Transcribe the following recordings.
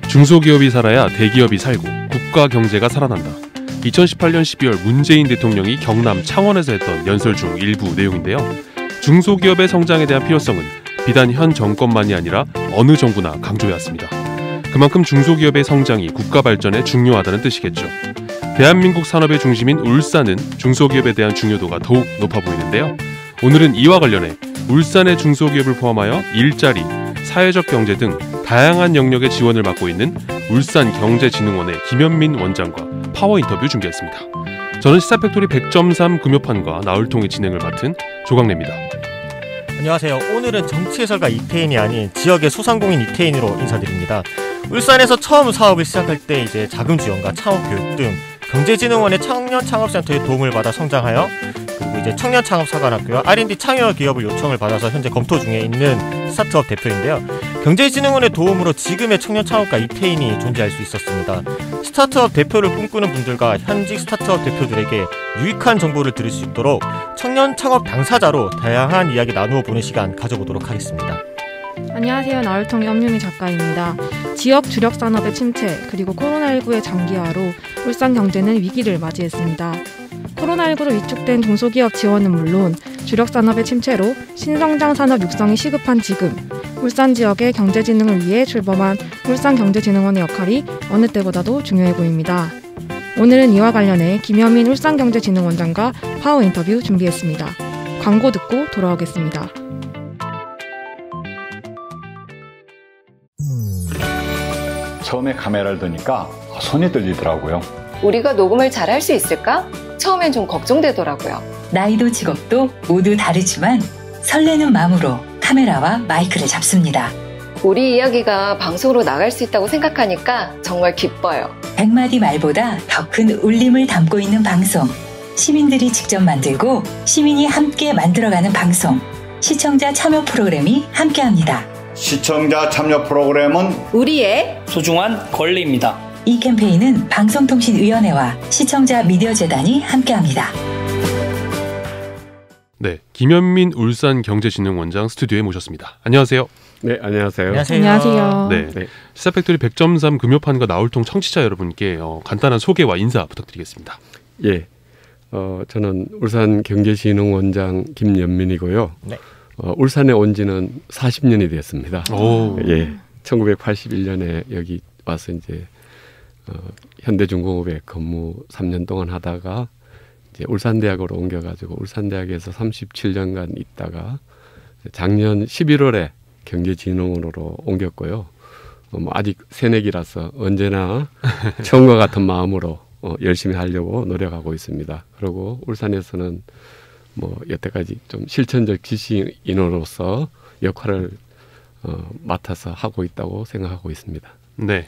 중소기업이 살아야 대기업이 살고 국가 경제가 살아난다. 2018년 12월 문재인 대통령이 경남 창원에서 했던 연설 중 일부 내용인데요. 중소기업의 성장에 대한 필요성은 비단 현 정권만이 아니라 어느 정부나 강조해왔습니다. 그만큼 중소기업의 성장이 국가 발전에 중요하다는 뜻이겠죠. 대한민국 산업의 중심인 울산은 중소기업에 대한 중요도가 더욱 높아 보이는데요. 오늘은 이와 관련해 울산의 중소기업을 포함하여 일자리, 사회적 경제 등 다양한 영역의 지원을 맡고 있는 울산경제진흥원의 김현민 원장과 파워 인터뷰 준비했습니다. 저는 시사팩토리 100.3 금요판과 나울통의 진행을 맡은 조광래입니다. 안녕하세요. 오늘은 정치 해설가 이태인이 아닌 지역의 소상공인 이태인으로 인사드립니다. 울산에서 처음 사업을 시작할 때 자금 지원과 창업 교육 등 경제진흥원의 청년 창업센터의 도움을 받아 성장하여 그리고 청년 창업사관학교와 R&D 창여 기업을 요청을 받아서 현재 검토 중에 있는 스타트업 대표인데요. 경제진흥원의 도움으로 지금의 청년 창업가 이태인이 존재할 수 있었습니다. 스타트업 대표를 꿈꾸는 분들과 현직 스타트업 대표들에게 유익한 정보를 들을 수 있도록 청년 창업 당사자로 다양한 이야기 나누어 보는 시간 가져보도록 하겠습니다. 안녕하세요. 나울통의 엄유미 작가입니다. 지역 주력 산업의 침체 그리고 코로나19의 장기화로 울산 경제는 위기를 맞이했습니다. 코로나19로 위축된 중소기업 지원은 물론 주력 산업의 침체로 신성장 산업 육성이 시급한 지금 울산 지역의 경제진흥을 위해 출범한 울산경제진흥원의 역할이 어느 때보다도 중요해 보입니다. 오늘은 이와 관련해 김현민 울산경제진흥원장과 파워 인터뷰 준비했습니다. 광고 듣고 돌아오겠습니다. 처음에 카메라를 드니까 손이 떨리더라고요. 우리가 녹음을 잘할 수 있을까? 처음엔 좀 걱정되더라고요. 나이도 직업도 모두 다르지만 설레는 마음으로 카메라와 마이크를 잡습니다. 우리 이야기가 방송으로 나갈 수 있다고 생각하니까 정말 기뻐요. 100마디 말보다 더 큰 울림을 담고 있는 방송. 시민들이 직접 만들고 시민이 함께 만들어가는 방송. 시청자 참여 프로그램이 함께합니다. 시청자 참여 프로그램은 우리의 소중한 권리입니다. 이 캠페인은 방송통신위원회와 시청자 미디어재단이 함께합니다. 네, 김현민 울산경제진흥원장 스튜디오에 모셨습니다. 안녕하세요. 네, 안녕하세요. 안녕하세요. 네, 시사팩토리 100.3 금요판과 나울통 청취자 여러분께 간단한 소개와 인사 부탁드리겠습니다. 예, 저는 울산경제진흥원장 김현민이고요. 네. 울산에 온 지는 40년이 됐습니다. 오. 예, 1981년에 여기 와서 현대중공업에 근무 3년 동안 하다가 울산대학으로 옮겨가지고 울산대학에서 37년간 있다가 작년 11월에 경제진흥원으로 옮겼고요. 아직 새내기라서 언제나 처음과 같은 마음으로 열심히 하려고 노력하고 있습니다. 그리고 울산에서는 여태까지 좀 실천적 지식인으로서 역할을 맡아서 하고 있다고 생각하고 있습니다. 네.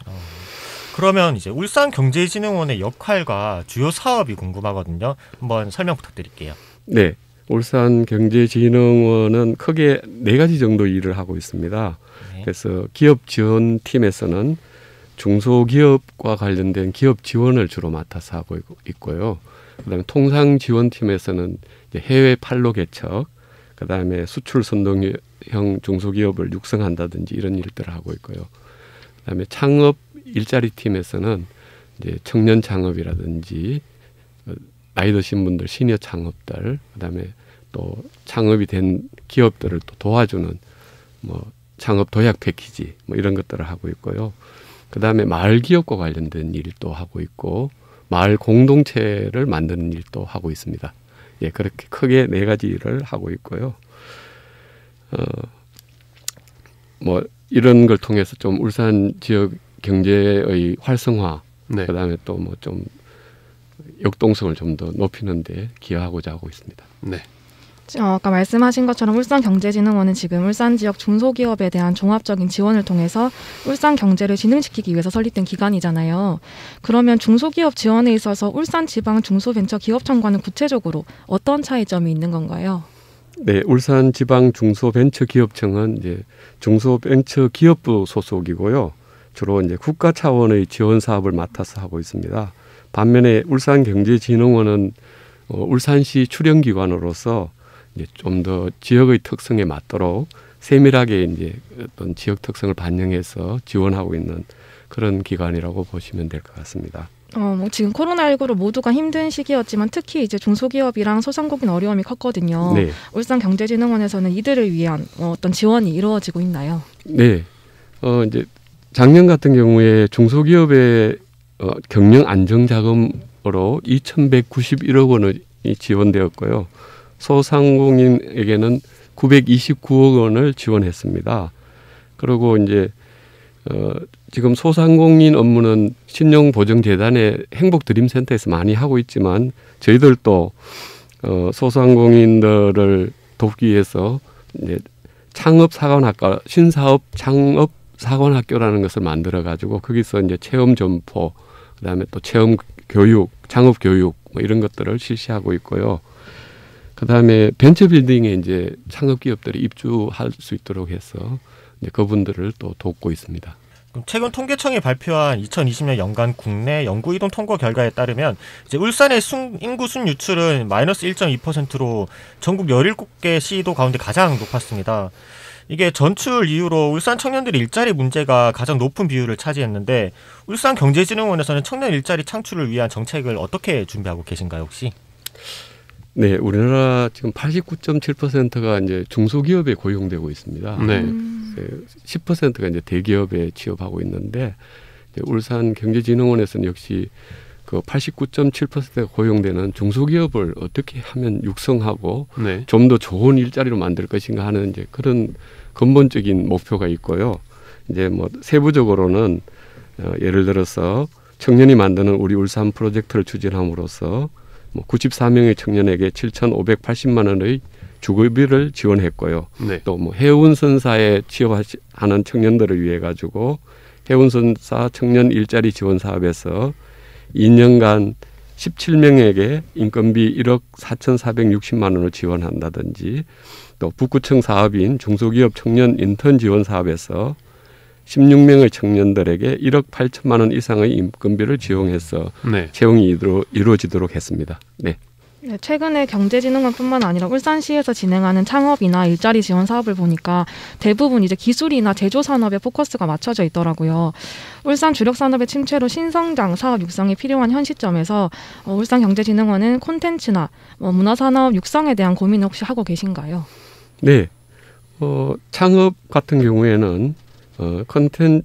그러면 울산경제진흥원의 역할과 주요 사업이 궁금하거든요. 한번 설명 부탁드릴게요. 네, 울산경제진흥원은 크게 4가지 정도 일을 하고 있습니다. 네. 그래서 기업지원팀에서는 중소기업과 관련된 기업 지원을 주로 맡아서 하고 있고요. 그다음에 통상지원팀에서는 해외 판로 개척, 그다음에 수출 선동형 중소기업을 육성한다든지 이런 일들을 하고 있고요. 그다음에 창업 일자리 팀에서는 청년 창업이라든지 나이 드신 분들 시니어 창업들, 그다음에 또 창업이 된 기업들을 또 도와주는 창업 도약 패키지 이런 것들을 하고 있고요. 그다음에 마을 기업과 관련된 일도 하고 있고 마을 공동체를 만드는 일도 하고 있습니다. 예, 그렇게 크게 4가지 일을 하고 있고요. 이런 걸 통해서 좀 울산 지역 경제의 활성화, 네. 그다음에 또 좀 역동성을 좀 더 높이는 데 기여하고자 하고 있습니다. 네. 아까 말씀하신 것처럼 울산경제진흥원은 지금 울산 지역 중소기업에 대한 종합적인 지원을 통해서 울산 경제를 진흥시키기 위해서 설립된 기관이잖아요. 그러면 중소기업 지원에 있어서 울산지방중소벤처기업청과는 구체적으로 어떤 차이점이 있는 건가요? 네, 울산지방중소벤처기업청은 중소벤처기업부 소속이고요. 주로 국가 차원의 지원 사업을 맡아서 하고 있습니다. 반면에 울산경제진흥원은 울산시 출연기관으로서 좀 더 지역의 특성에 맞도록 세밀하게 어떤 지역 특성을 반영해서 지원하고 있는 그런 기관이라고 보시면 될 것 같습니다. 뭐 지금 코로나19로 모두가 힘든 시기였지만 특히 이제 중소기업이랑 소상공인 어려움이 컸거든요. 네. 울산경제진흥원에서는 이들을 위한 어떤 지원이 이루어지고 있나요? 네. 이제 작년 같은 경우에 중소기업의 경영 안정 자금으로 2,191억 원이 지원되었고요. 소상공인에게는 929억 원을 지원했습니다. 그리고 이제 지금 소상공인 업무는 신용보증재단의 행복드림센터에서 많이 하고 있지만 저희들도 소상공인들을 돕기 위해서 이제 창업사관학과 신사업 창업사관학교라는 것을 만들어 가지고 거기서 이제 체험 점포 그다음에 또 체험 교육, 창업 교육 뭐 이런 것들을 실시하고 있고요. 그다음에 벤처빌딩에 이제 창업 기업들이 입주할 수 있도록 해서 이제 그분들을 또 돕고 있습니다. 최근 통계청이 발표한 2020년 연간 국내 연구 이동 통계 결과에 따르면 이제 울산의 인구 순유출은 마이너스 1.2%로 전국 17개 시도 가운데 가장 높았습니다. 이게 전출 이후로 울산 청년들의 일자리 문제가 가장 높은 비율을 차지했는데 울산경제진흥원에서는 청년 일자리 창출을 위한 정책을 어떻게 준비하고 계신가요, 혹시? 네, 우리나라 지금 89.7%가 이제 중소기업에 고용되고 있습니다. 네. 10%가 이제 대기업에 취업하고 있는데 이제 울산경제진흥원에서는 역시 그 89.7%가 고용되는 중소기업을 어떻게 하면 육성하고 네. 좀 더 좋은 일자리로 만들 것인가 하는 이제 그런 근본적인 목표가 있고요. 이제 뭐 세부적으로는 예를 들어서 청년이 만드는 우리 울산 프로젝트를 추진함으로써 뭐 94명의 청년에게 7,580만 원의 주거비를 지원했고요. 네. 또 뭐 해운선사에 취업하는 청년들을 위해 가지고 해운선사 청년 일자리 지원 사업에서 2년간 17명에게 인건비 1억 4,460만 원을 지원한다든지 또 북구청 사업인 중소기업 청년 인턴 지원 사업에서 16명의 청년들에게 1억 8천만 원 이상의 인건비를 지원해서 네. 채용이 이루어지도록 했습니다. 네. 네, 최근에 경제진흥원뿐만 아니라 울산시에서 진행하는 창업이나 일자리 지원 사업을 보니까 대부분 이제 기술이나 제조 산업에 포커스가 맞춰져 있더라고요. 울산 주력 산업의 침체로 신성장 사업 육성이 필요한 현 시점에서 울산경제진흥원은 콘텐츠나 문화산업 육성에 대한 고민을 혹시 하고 계신가요? 네. 창업 같은 경우에는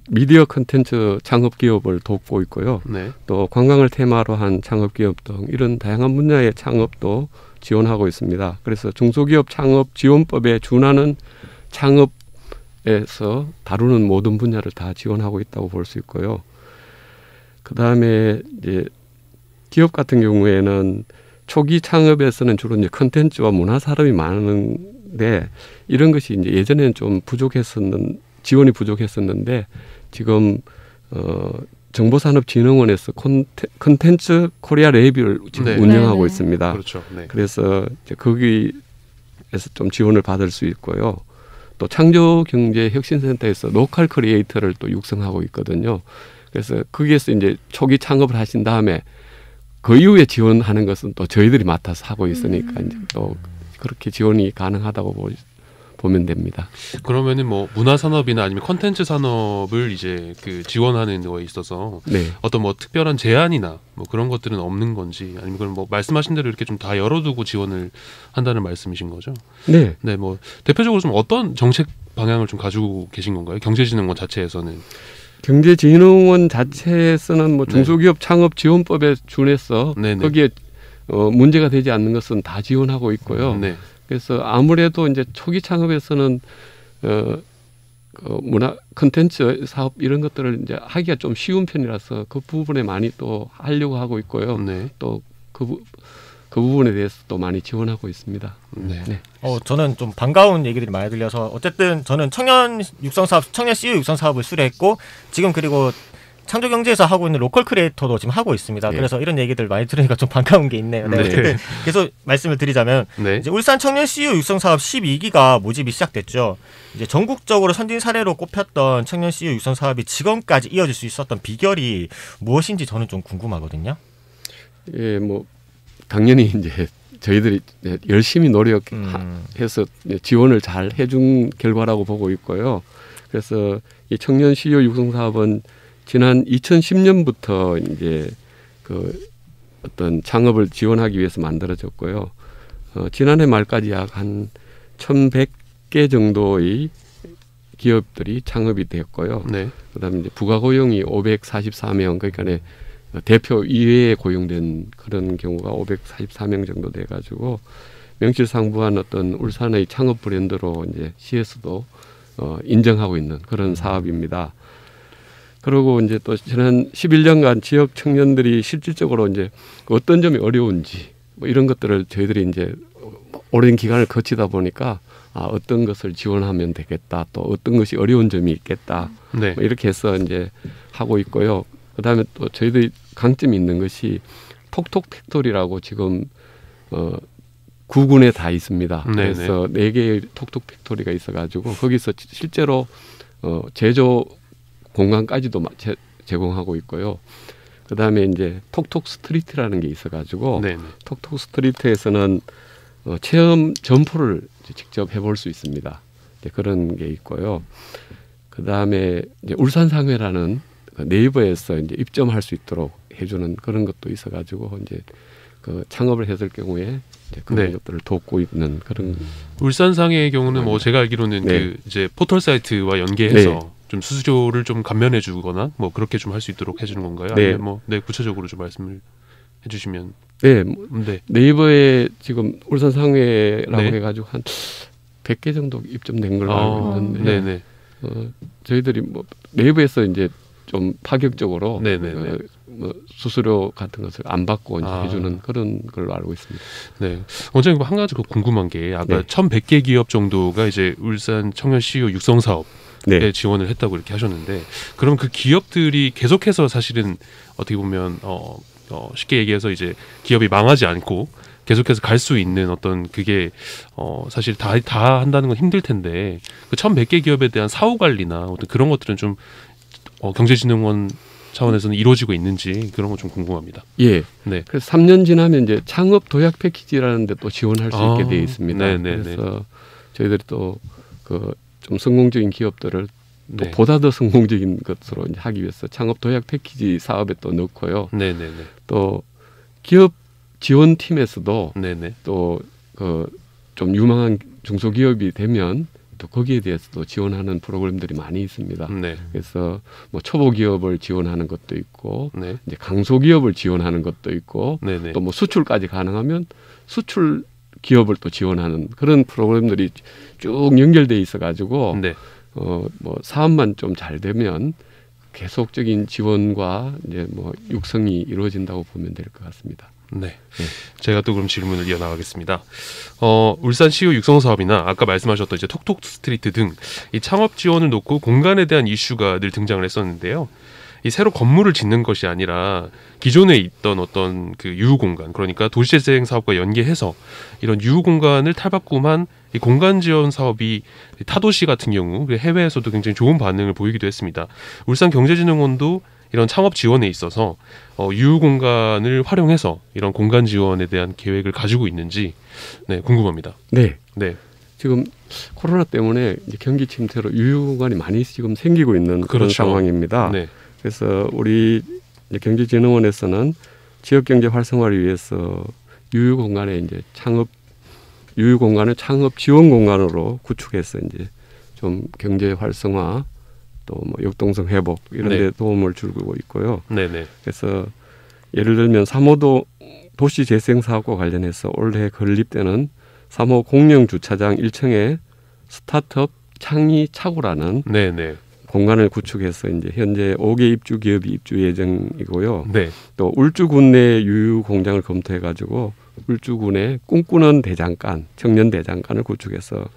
미디어 콘텐츠 창업 기업을 돕고 있고요. 네. 또 관광을 테마로 한 창업 기업 등 이런 다양한 분야의 창업도 지원하고 있습니다. 그래서 중소기업 창업 지원법에 준하는 창업에서 다루는 모든 분야를 다 지원하고 있다고 볼 수 있고요. 그다음에 이제 기업 같은 경우에는 초기 창업에서는 주로 이제 콘텐츠와 문화 산업이 많은데 이런 것이 이제 예전에는 좀 지원이 부족했었는데 지금 정보산업진흥원에서 콘텐츠 코리아 랩을 지금 네. 운영하고 네네. 있습니다. 그렇죠. 네. 그래서 이제 거기에서 좀 지원을 받을 수 있고요. 또 창조경제혁신센터에서 로컬 크리에이터를 또 육성하고 있거든요. 그래서 거기에서 이제 초기 창업을 하신 다음에 그 이후에 지원하는 것은 또 저희들이 맡아서 하고 있으니까 이제 또 그렇게 지원이 가능하다고 보면 됩니다. 그러면은 뭐 문화 산업이나 아니면 콘텐츠 산업을 이제 그 지원하는 거에 있어서 네. 어떤 뭐 특별한 제한이나 뭐 그런 것들은 없는 건지 아니면 그럼 뭐 말씀하신 대로 이렇게 좀 다 열어두고 지원을 한다는 말씀이신 거죠? 네. 네, 뭐 대표적으로 좀 어떤 정책 방향을 좀 가지고 계신 건가요? 경제진흥원 자체에서는? 경제진흥원 자체에서는 뭐 중소기업 창업 지원법에 준해서 네네. 거기에 문제가 되지 않는 것은 다 지원하고 있고요. 네. 그래서 아무래도 이제 초기 창업에서는 문화 콘텐츠 사업 이런 것들을 이제 하기가 좀 쉬운 편이라서 그 부분에 많이 또 하려고 하고 있고요. 네. 또 그 부분에 대해서 또 많이 지원하고 있습니다. 네. 네. 저는 좀 반가운 얘기들이 많이 들려서 어쨌든 저는 청년 CEO 육성 사업을 수료했고 지금 그리고 창조경제에서 하고 있는 로컬 크리에이터도 지금 하고 있습니다. 네. 그래서 이런 얘기들 많이 들으니까 좀 반가운 게 있네요. 네. 네. 어쨌든 계속 말씀을 드리자면 네. 이제 울산 청년 CEO 육성 사업 12기가 모집이 시작됐죠. 이제 전국적으로 선진 사례로 꼽혔던 청년 CEO 육성 사업이 지금까지 이어질 수 있었던 비결이 무엇인지 저는 좀 궁금하거든요. 예, 뭐 당연히 이제 저희들이 열심히 노력해서 지원을 잘 해준 결과라고 보고 있고요. 그래서 이 청년 CEO 육성 사업은 지난 2010년부터 이제 그 어떤 창업을 지원하기 위해서 만들어졌고요. 지난해 말까지 약 한 1,100개 정도의 기업들이 창업이 됐고요. 네. 그다음에 이제 부가 고용이 544명, 그러니까 대표 이외에 고용된 그런 경우가 544명 정도 돼가지고 명실상부한 어떤 울산의 창업 브랜드로 이제 시에서도 인정하고 있는 그런 사업입니다. 그리고 이제 또 지난 11년간 지역 청년들이 실질적으로 이제 어떤 점이 어려운지 뭐 이런 것들을 저희들이 이제 오랜 기간을 거치다 보니까 어떤 것을 지원하면 되겠다, 또 어떤 것이 어려운 점이 있겠다, 네. 뭐 이렇게 해서 이제 하고 있고요. 그다음에 또 저희들이 강점이 있는 것이 톡톡 팩토리라고 지금 9군에 다 있습니다. 네네. 그래서 4개의 톡톡 팩토리가 있어가지고 거기서 실제로 제조 공간까지도 제공하고 있고요. 그다음에 이제 톡톡 스트리트라는 게 있어가지고 네네. 톡톡 스트리트에서는 체험 점포를 직접 해볼 수 있습니다. 그런 게 있고요. 그다음에 이제 울산상회라는 네이버에서 이제 입점할 수 있도록 해주는 그런 것도 있어가지고 이제 그 창업을 했을 경우에 이제 그런 것들을 돕고 있는 그런. 울산상회의 경우는 뭐 제가 알기로는 네. 그 이제 포털 사이트와 연계해서 네. 좀 수수료를 좀 감면해주거나 뭐 그렇게 좀 할 수 있도록 해주는 건가요? 네. 아니면 뭐 구체적으로 좀 말씀을 해주시면. 네, 네. 네이버에 지금 울산상회라고 네. 해가지고 한 100개 정도 입점된 걸로 알고 있는데, 네네. 저희들이 뭐 네이버에서 이제 좀 파격적으로 네네네. 뭐 수수료 같은 것을 안 받고 이제 해주는 그런 걸로 알고 있습니다. 네. 원장님 한 가지 궁금한 게 아까 1,100개 기업 정도가 이제 울산 청년 CEO 육성 사업에 지원을 했다고 이렇게 하셨는데, 그럼 그 기업들이 계속해서 사실은 어떻게 보면 쉽게 얘기해서 이제 기업이 망하지 않고 계속해서 갈 수 있는 어떤 그게 사실 다 한다는 건 힘들 텐데 그 1,100개 기업에 대한 사후 관리나 어떤 그런 것들은 좀 경제진흥원 차원에서는 이루어지고 있는지 그런 거 좀 궁금합니다. 예. 네. 그래서 3년 지나면 이제 창업 도약 패키지라는 데 또 지원할 수 있게 되어 있습니다. 네네네. 그래서 저희들이 또 그 좀 성공적인 기업들을 또 네. 보다 더 성공적인 것으로 이제 하기 위해서 창업 도약 패키지 사업에 또 넣고요. 네네네. 또 기업 지원팀에서도 네네. 또 그 좀 유망한 중소기업이 되면 또 거기에 대해서도 지원하는 프로그램들이 많이 있습니다. 네. 그래서 뭐 초보 기업을 지원하는 것도 있고, 네. 이제 강소기업을 지원하는 것도 있고, 네네. 또 뭐 수출까지 가능하면 수출 기업을 또 지원하는 그런 프로그램들이 쭉 연결돼 있어가지고, 네. 뭐 사업만 좀 잘 되면 계속적인 지원과 이제 뭐 육성이 이루어진다고 보면 될 것 같습니다. 네. 제가 또 그럼 질문을 이어나가겠습니다. 울산 CEO 육성 사업이나 아까 말씀하셨던 이제 톡톡 스트리트 등 이 창업 지원을 놓고 공간에 대한 이슈가 늘 등장을 했었는데요. 이 새로 건물을 짓는 것이 아니라 기존에 있던 어떤 그 유휴 공간, 그러니까 도시재생 사업과 연계해서 이런 유휴 공간을 탈바꿈한 이 공간 지원 사업이 타도시 같은 경우 해외에서도 굉장히 좋은 반응을 보이기도 했습니다. 울산경제진흥원도 이런 창업 지원에 있어서 유휴 공간을 활용해서 이런 공간 지원에 대한 계획을 가지고 있는지 궁금합니다. 네. 네. 지금 코로나 때문에 이제 경기 침체로 유휴 공간이 많이 지금 생기고 있는 그런 상황입니다. 네. 그래서 우리 이제 경제진흥원에서는 지역 경제 활성화를 위해서 유휴 공간에 이제 유휴 공간을 창업 지원 공간으로 구축해서 이제 좀 경제 활성화 또 뭐 역동성 회복 이런 데 도움을 주고 있고요. 네네. 그래서 예를 들면 3호도 도시 재생 사업과 관련해서 올해 건립되는 3호 공영 주차장 1층에 스타트업 창의 차고라는 네네. 공간을 구축해서 이제 현재 5개 입주 기업이 입주 예정이고요. 네. 또 울주군 내 유휴 공장을 검토해 가지고 울주군에 꿈꾸는 대장간, 청년 대장간을 구축해서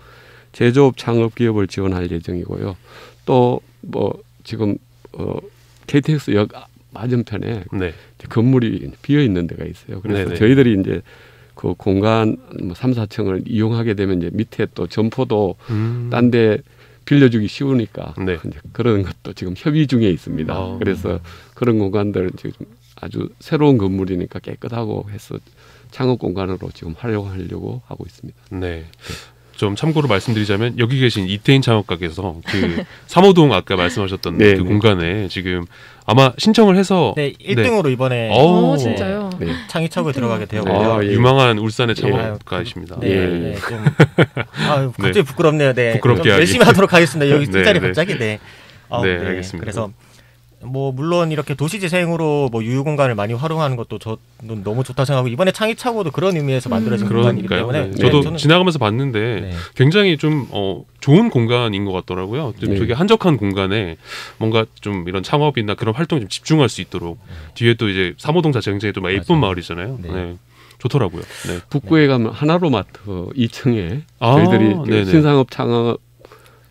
제조업 창업 기업을 지원할 예정이고요. 또 뭐 지금 KTX역 맞은편에 건물이 비어 있는 데가 있어요. 그래서 네네. 저희들이 이제 그 공간 뭐 3, 4층을 이용하게 되면 이제 밑에 또 점포도 딴 데 빌려주기 쉬우니까 이제 그런 것도 지금 협의 중에 있습니다. 그래서 그런 공간들 지금 아주 새로운 건물이니까 깨끗하고 해서 창업 공간으로 지금 활용하려고 하고 있습니다. 네. 좀 참고로 말씀드리자면 여기 계신 이태인 창업가께서 그 3호동 아까 말씀하셨던 네, 그 네. 공간에 지금 아마 신청을 해서 네, 1등으로 이번에 진짜요? 네. 창의차고에 들어가게 네. 되었고요. 아, 예. 유망한 울산의 예. 창업가이십니다. 네, 예. 네, 좀 갑자기 부끄럽네요. 네, 부끄럽게 좀 하기. 열심히 하도록 하겠습니다. 여기 네, 뒷자리 네. 갑자기 네. 네, 알겠습니다. 그래서 뭐 물론 이렇게 도시재생으로 뭐 유휴 공간을 많이 활용하는 것도 저는 너무 좋다 생각하고 이번에 창의차고도 그런 의미에서 만들어진 공간이기 그러니까요. 때문에 네. 저도 저는 지나가면서 봤는데 네. 굉장히 좀 좋은 공간인 것 같더라고요. 좀 네. 되게 한적한 공간에 뭔가 좀 이런 창업이나 그런 활동에 좀 집중할 수 있도록 뒤에 또 이제 3호동 자체 굉장히 또 예쁜 맞아요. 마을이잖아요. 네. 네. 좋더라고요. 네. 북구에 가면 하나로마트 2층에 아, 저희들이 네네. 신상업 창업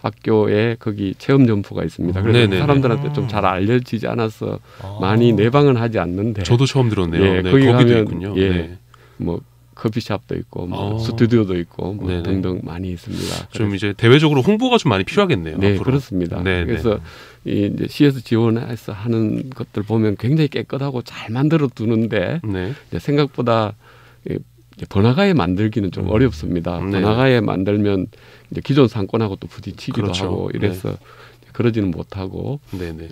학교에 거기 체험 점포가 있습니다. 그래서 네네네. 사람들한테 좀 잘 알려지지 않아서 많이 내방은 하지 않는데 저도 처음 들었네요. 예, 네, 거기 거기도 가면, 있군요. 예. 네. 뭐 커피숍도 있고 뭐 아. 스튜디오도 있고 뭐 네네. 등등 많이 있습니다. 좀 이제 대외적으로 홍보가 좀 많이 필요하겠네요. 네, 앞으로. 그렇습니다. 네, 그래서 이 이제 시에서 지원해서 하는 것들 보면 굉장히 깨끗하고 잘 만들어 두는데 네. 이제 생각보다 이제 번화가에 만들기는 좀 어렵습니다. 네. 번화가에 만들면 이제 기존 상권하고 또 부딪히기도 그렇죠. 하고 이래서 그러지는 못하고 네, 네.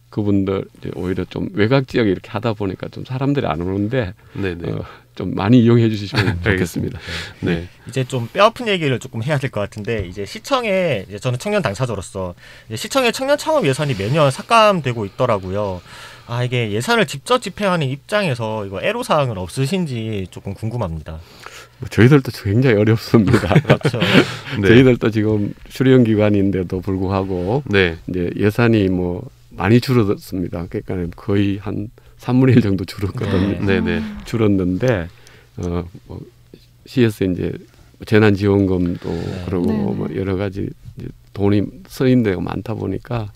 그분들 이제 오히려 좀 외곽 지역에 이렇게 하다 보니까 좀 사람들이 안 오는데 네, 네. 좀 많이 이용해 주시면 좋겠습니다. 네. 이제 좀 뼈아픈 얘기를 조금 해야 될 것 같은데 이제 시청에 이제 저는 청년 당사자로서 이제 시청에 청년 창업 예산이 매년 삭감되고 있더라고요. 아 이게 예산을 직접 집행하는 입장에서 이거 애로사항은 없으신지 조금 궁금합니다. 뭐 저희들도 굉장히 어렵습니다. 그렇죠. 네. 저희들도 지금 수령 기관인데도 불구하고 네. 이제 예산이 뭐 많이 줄어들었습니다. 그러니까 거의 한 3분의 1 정도 줄었거든요. 네, 네. 줄었는데 뭐 시에서 이제 재난지원금도 그러고 네. 뭐 여러 가지 이제 돈이 쓰인 데가 많다 보니까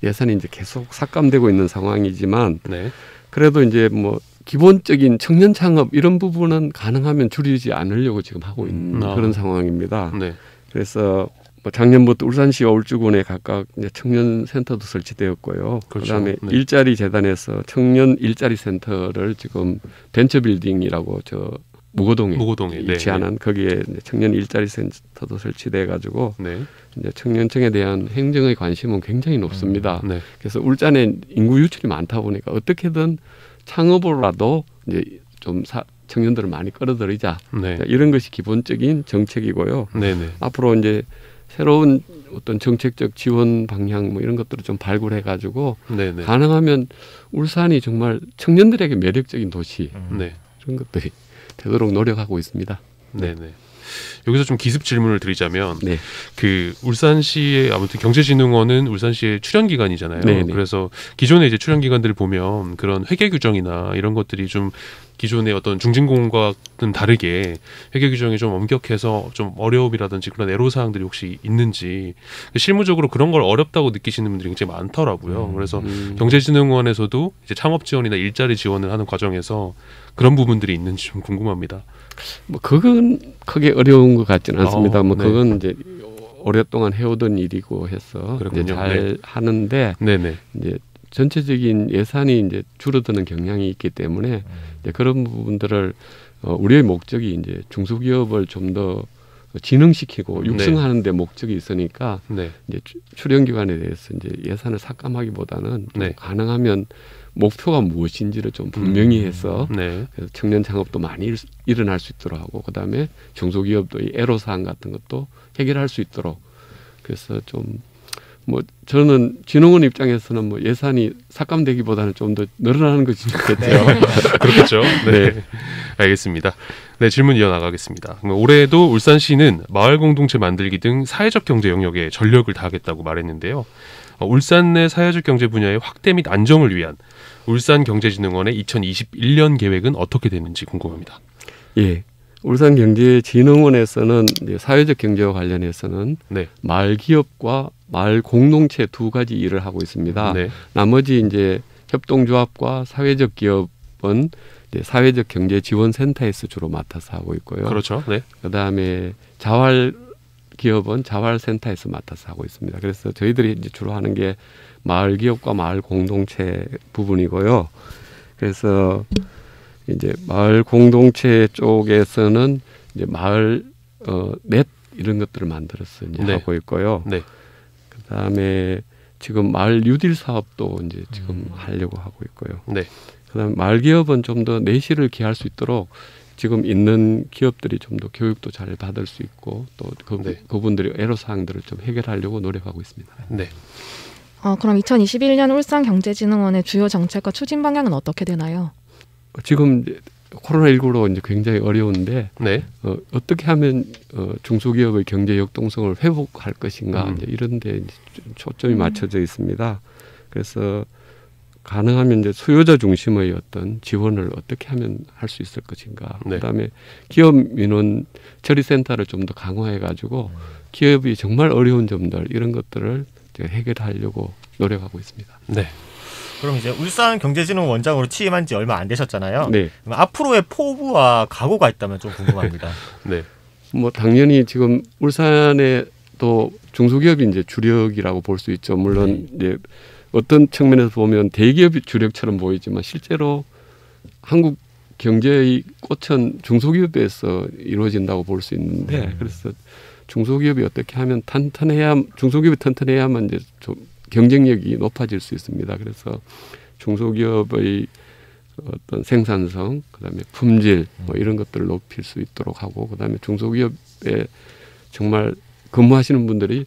예산이 이제 계속 삭감되고 있는 상황이지만 네. 그래도 이제 뭐 기본적인 청년 창업 이런 부분은 가능하면 줄이지 않으려고 지금 하고 있는 그런 상황입니다. 네. 그래서 뭐 작년부터 울산시와 울주군에 각각 이제 청년 센터도 설치되었고요. 그렇죠. 그다음에 네. 일자리 재단에서 청년 일자리 센터를 지금 벤처빌딩이라고 저 무고동에 무고동에, 네, 위치하는 거기에 이제 청년 일자리 센터도 설치돼 가지고 네. 이제 청년층에 대한 행정의 관심은 굉장히 높습니다. 네. 그래서 울산에 인구 유출이 많다 보니까 어떻게든 창업으로라도 이제 좀 청년들을 많이 끌어들이자 네. 이런 것이 기본적인 정책이고요. 네, 네. 앞으로 이제 새로운 어떤 정책적 지원 방향 뭐 이런 것들을 좀 발굴해 가지고 네, 네. 가능하면 울산이 정말 청년들에게 매력적인 도시 네. 이런 것들이 되도록 노력하고 있습니다. 네, 네. 여기서 좀 기습 질문을 드리자면 네. 그 울산시의 아무튼 경제진흥원은 울산시의 출연기관이잖아요. 네, 네. 그래서 기존의 이제 출연기관들을 보면 그런 회계 규정이나 이런 것들이 좀 기존의 어떤 중진공과는 다르게 회계 규정이 좀 엄격해서 좀 어려움이라든지 그런 애로사항들이 혹시 있는지 실무적으로 그런 걸 어렵다고 느끼시는 분들이 굉장히 많더라고요. 그래서 경제진흥원에서도 이제 창업 지원이나 일자리 지원을 하는 과정에서 그런 부분들이 있는지 좀 궁금합니다. 뭐 그건 크게 어려운 것 같지는 않습니다. 뭐 네. 그건 이제 오랫동안 해오던 일이고 해서 이제 그렇군요. 잘 네. 하는데 네네. 이제 전체적인 예산이 이제 줄어드는 경향이 있기 때문에 이제 그런 부분들을 우리의 목적이 이제 중소기업을 좀 더 진흥시키고 육성하는 데 목적이 있으니까 네. 이제 출연기관에 대해서 이제 예산을 삭감하기보다는 좀 네. 가능하면 목표가 무엇인지를 좀 분명히 해서 네. 그래서 청년 창업도 많이 일어날 수 있도록 하고 그다음에 중소기업도 이 애로사항 같은 것도 해결할 수 있도록 그래서 좀 뭐 저는 진흥원 입장에서는 뭐 예산이 삭감되기보다는 좀 더 늘어나는 것이 좋겠죠. 그렇겠죠. 네. 네. 알겠습니다. 네, 질문 이어나가겠습니다. 올해도 울산시는 마을 공동체 만들기 등 사회적 경제 영역에 전력을 다하겠다고 말했는데요. 울산 내 사회적 경제 분야의 확대 및 안정을 위한 울산경제진흥원의 2021년 계획은 어떻게 되는지 궁금합니다. 예. 울산경제진흥원에서는 이제 사회적 경제와 관련해서는 네. 마을 기업과 마을 공동체 두 가지 일을 하고 있습니다. 네. 나머지 이제 협동조합과 사회적 기업은 이제 사회적 경제 지원센터에서 주로 맡아서 하고 있고요. 그렇죠. 네. 그다음에 자활 기업은 자활센터에서 맡아서 하고 있습니다. 그래서 저희들이 이제 주로 하는 게 마을 기업과 마을 공동체 부분이고요. 그래서 이제 마을 공동체 쪽에서는 이제 마을 넷 이런 것들을 만들어서 이제 네. 하고 있고요. 네. 그다음에 지금 마을 뉴딜 사업도 이제 지금 하려고 하고 있고요. 네. 그다음에 마을 기업은 좀 더 내실을 기할 수 있도록 지금 있는 기업들이 좀 더 교육도 잘 받을 수 있고 또 네. 그분들의 애로사항들을 좀 해결하려고 노력하고 있습니다. 네. 그럼 2021년 울산경제진흥원의 주요 정책과 추진 방향은 어떻게 되나요? 지금 이제 코로나19로 이제 굉장히 어려운데 네. 어떻게 하면 중소기업의 경제 역동성을 회복할 것인가 이제 이런 데 이제 초점이 맞춰져 있습니다. 그래서 가능하면 이제 수요자 중심의 어떤 지원을 어떻게 하면 할 수 있을 것인가. 네. 그다음에 기업 민원 처리 센터를 좀 더 강화해 가지고 기업이 정말 어려운 점들 이런 것들을 이제 해결하려고 노력하고 있습니다. 네. 그럼 이제 울산경제진흥원장으로 취임한 지 얼마 안 되셨잖아요. 네. 그럼 앞으로의 포부와 각오가 있다면 좀 궁금합니다. 네. 뭐 당연히 지금 울산에 또 중소기업이 이제 주력이라고 볼 수 있죠. 물론 이제 어떤 측면에서 보면 대기업이 주력처럼 보이지만 실제로 한국 경제의 꽃은 중소기업에서 이루어진다고 볼 수 있는데 그래서 중소기업이 어떻게 하면 중소기업이 튼튼해야만 이제 좀 경쟁력이 높아질 수 있습니다. 그래서 중소기업의 어떤 생산성, 그다음에 품질 뭐 이런 것들을 높일 수 있도록 하고 그다음에 중소기업에 정말 근무하시는 분들이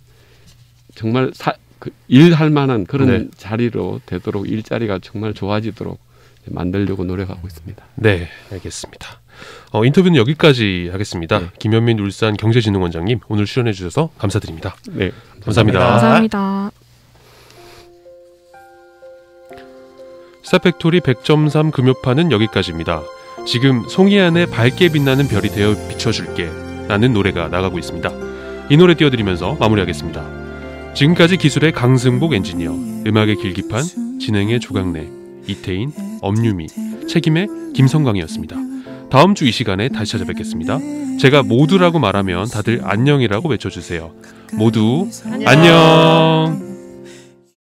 정말 일할 만한 그런 네. 자리로 되도록 일자리가 정말 좋아지도록 만들려고 노력하고 있습니다. 네, 알겠습니다. 인터뷰는 여기까지 하겠습니다. 네. 김현민 울산경제진흥원장님 오늘 출연해 주셔서 감사드립니다. 네, 감사합니다. 감사합니다. 스타팩토리 100.3 금요판은 여기까지입니다. 지금 송이안에 밝게 빛나는 별이 되어 비춰줄게 라는 노래가 나가고 있습니다. 이 노래 띄워드리면서 마무리하겠습니다. 지금까지 기술의 강승복 엔지니어, 음악의 길기판, 진행의 조강래, 이태인, 엄유미, 책임의 김성광이었습니다. 다음 주 이 시간에 다시 찾아뵙겠습니다. 제가 모두라고 말하면 다들 안녕이라고 외쳐주세요. 모두 안녕.